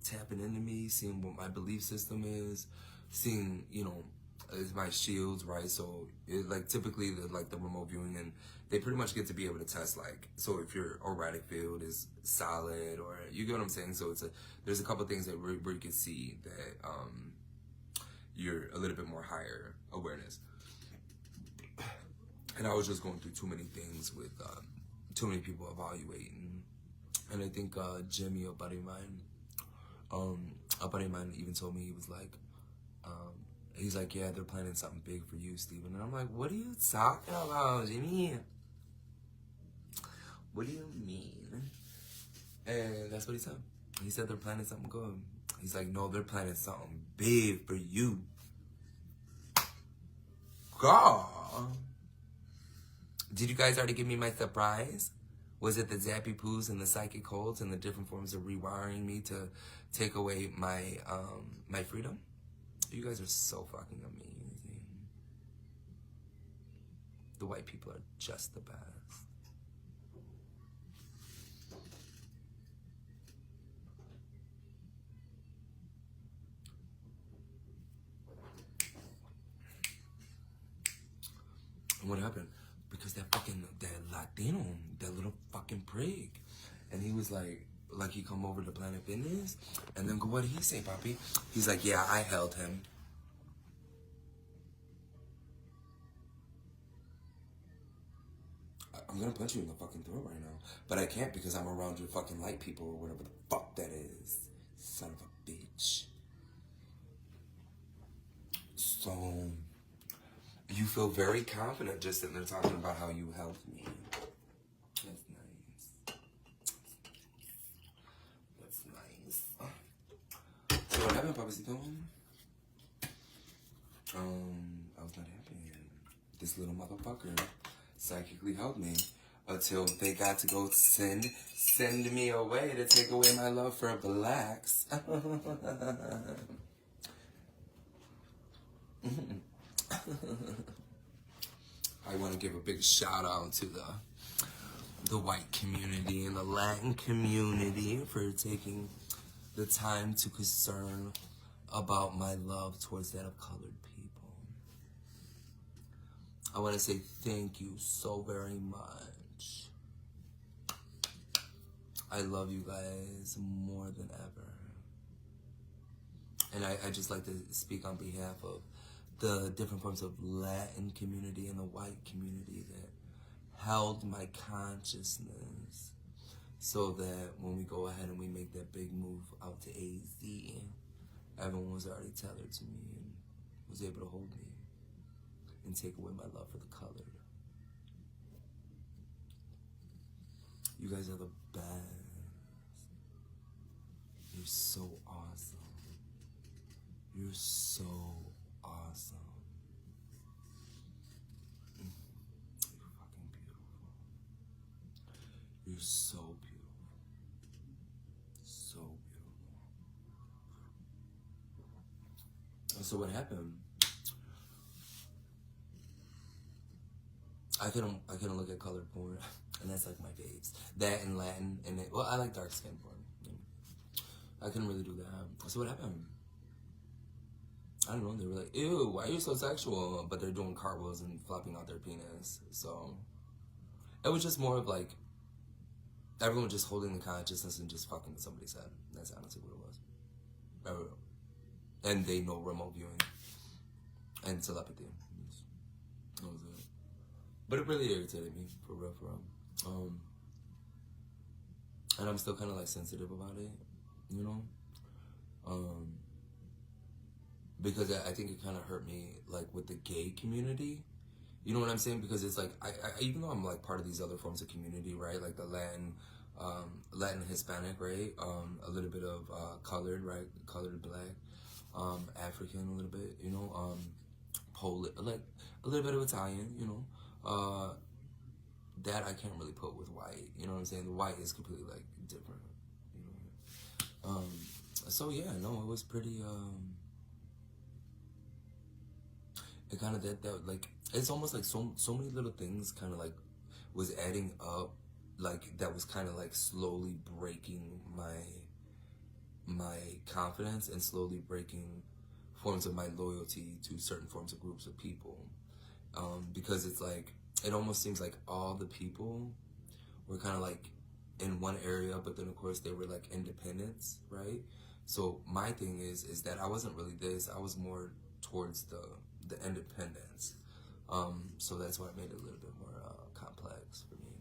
tapping into me, seeing what my belief system is, seeing, you know, is my shields, right? So it, like typically the remote viewing, and they pretty much get to be able to test, like, so if your auratic field is solid, or you get what I'm saying. So there's a couple things that where you can see that you're a little bit more higher awareness. And I was just going through too many things with too many people evaluating, and I think Jimmy, a buddy of mine even told me, he was like, he's like, yeah, they're planning something big for you, Steven. And I'm like, what are you talking about, Jimmy? What do you mean? And that's what he said. He said they're planning something good. He's like, no, they're planning something big for you. God. Did you guys already give me my surprise? Was it the zappy poos and the psychic holds and the different forms of rewiring me to take away my my freedom? You guys are so fucking amazing. The white people are just the best. And what happened? Because that Latino, that little fucking prig, and he was like he come over to Planet Fitness, and then what did he say, Papi? He's like, yeah, I held him. I'm gonna punch you in the fucking throat right now, but I can't because I'm around your fucking light people or whatever the fuck that is. Son of a bitch. So you feel very confident just sitting there talking about how you helped me. That's nice. That's nice. So what happened, Papacito? I was not happy. This little motherfucker psychically helped me until they got to go send me away to take away my love for blacks. I want to give a big shout out to the white community and the Latin community for taking the time to concern about my love towards that of colored people. I want to say thank you so very much. I love you guys more than ever. And I just like to speak on behalf of the different forms of Latin community and the white community that held my consciousness, so that when we go ahead and we make that big move out to AZ, everyone was already tethered to me and was able to hold me and take away my love for the colored. You guys are the best. You're so awesome. You're so awesome. You're fucking beautiful. You're so beautiful. So beautiful. So what happened? I couldn't look at colored porn, and that's like my faves. That and Latin, and well, I like dark skin porn. I couldn't really do that. So what happened? I don't know. They were like, "Ew, why are you so sexual?" But they're doing cartwheels and flopping out their penis. So it was just more of like everyone just holding the consciousness and just fucking with somebody's head. That's honestly what it was. And they know remote viewing and telepathy. That was it. But it really irritated me, for real, for real. And I'm still kind of like sensitive about it, you know? Because I think it kind of hurt me, like with the gay community. You know what I'm saying? Because it's like, I even though I'm like part of these other forms of community, right? Like the Latin Hispanic, right? A little bit of colored, right? Colored black, African a little bit, you know? Polish, like a little bit of Italian, you know? That I can't really put with white, you know what I'm saying? The white is completely like different, you know? So yeah, no, it was pretty, it kind of that like, it's almost like so many little things kind of like was adding up, like that was kind of like slowly breaking my confidence and slowly breaking forms of my loyalty to certain forms of groups of people. Because it's like, it almost seems like all the people were kind of like in one area, but then of course they were like independents, right? So my thing is that I wasn't really this. I was more towards the independence. So that's why it made it a little bit more complex for me.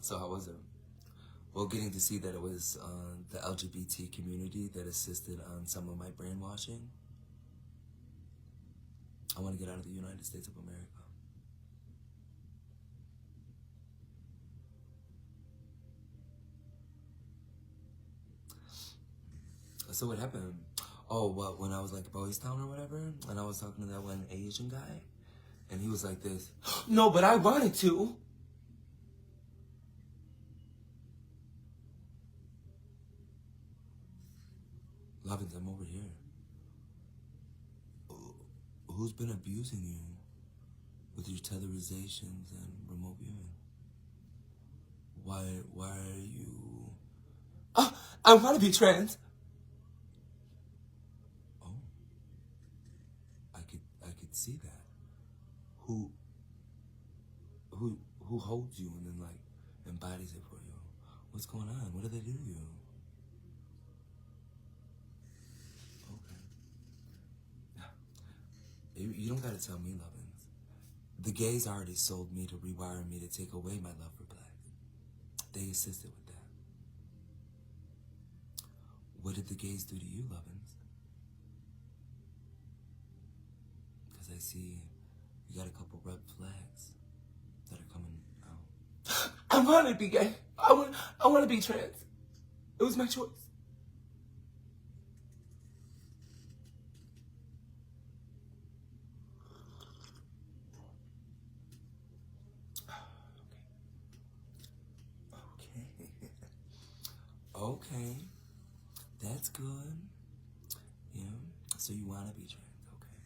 So how was it? Well, getting to see that it was the LGBT community that assisted on some of my brainwashing. I want to get out of the United States of America. So what happened? Oh, what, when I was like Boys Town or whatever, and I was talking to that one Asian guy, and he was like this, no, but I wanted to. Lovins, I'm over here. Who's been abusing you with your tetherizations and remote viewing? Why are you... Oh, I want to be trans. Oh, I could see that. Who holds you and then like embodies it for you? What's going on? What do they do to you? Okay. You don't gotta tell me, Lovins. The gays already sold me to rewire me to take away my love for blacks. They assisted with that. What did the gays do to you, Lovins? Because I see you got a couple red flags that are coming out. I want to be gay. I want to be trans. It was my choice. Okay. That's good. Yeah. So you want to be trans. Okay.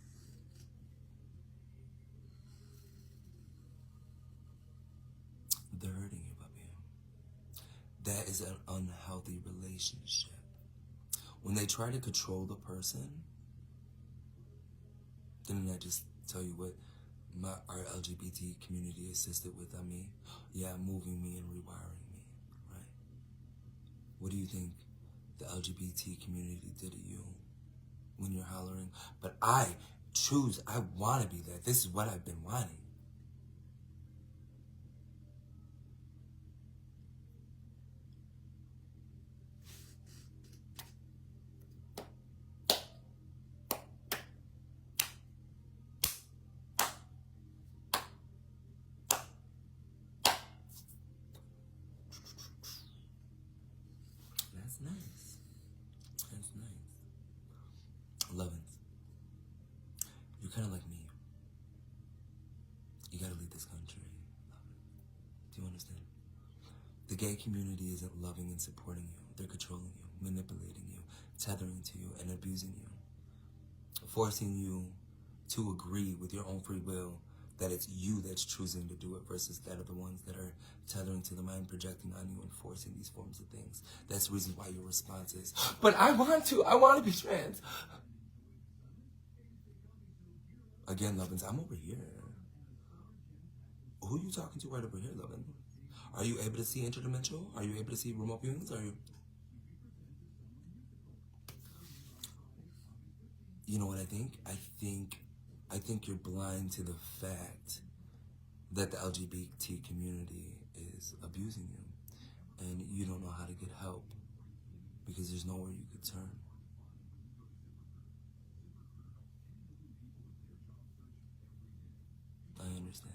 They're hurting you, puppy. That is an unhealthy relationship. When they try to control the person, didn't I just tell you what our LGBT community assisted with on me? Yeah, moving me and rewiring me, right? What do you think the LGBT community did to you when you're hollering? But I want to be that. This is what I've been wanting. That's nice. That's nice. Lovins, you're kind of like me. You gotta leave this country. Do you understand? The gay community isn't loving and supporting you. They're controlling you, manipulating you, tethering to you, and abusing you. Forcing you to agree with your own free will that it's you that's choosing to do it versus that of the ones that are tethering to the mind, projecting on you and forcing these forms of things. That's the reason why your response is, but I want to be trans. Again, Lovins, I'm over here. Who are you talking to right over here, Lovin? Are you able to see interdimensional? Are you able to see remote viewings? Are you... You know what I think? I think you're blind to the fact that the LGBT community is abusing you, and you don't know how to get help because there's nowhere you could turn. I understand.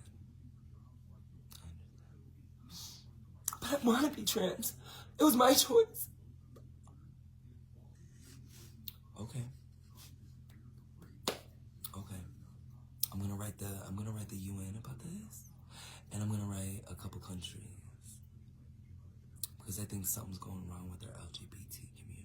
But I want to be trans. It was my choice. Okay. Okay. I'm gonna write the UN about this, and I'm gonna write a couple countries because I think something's going wrong with our LGBT community.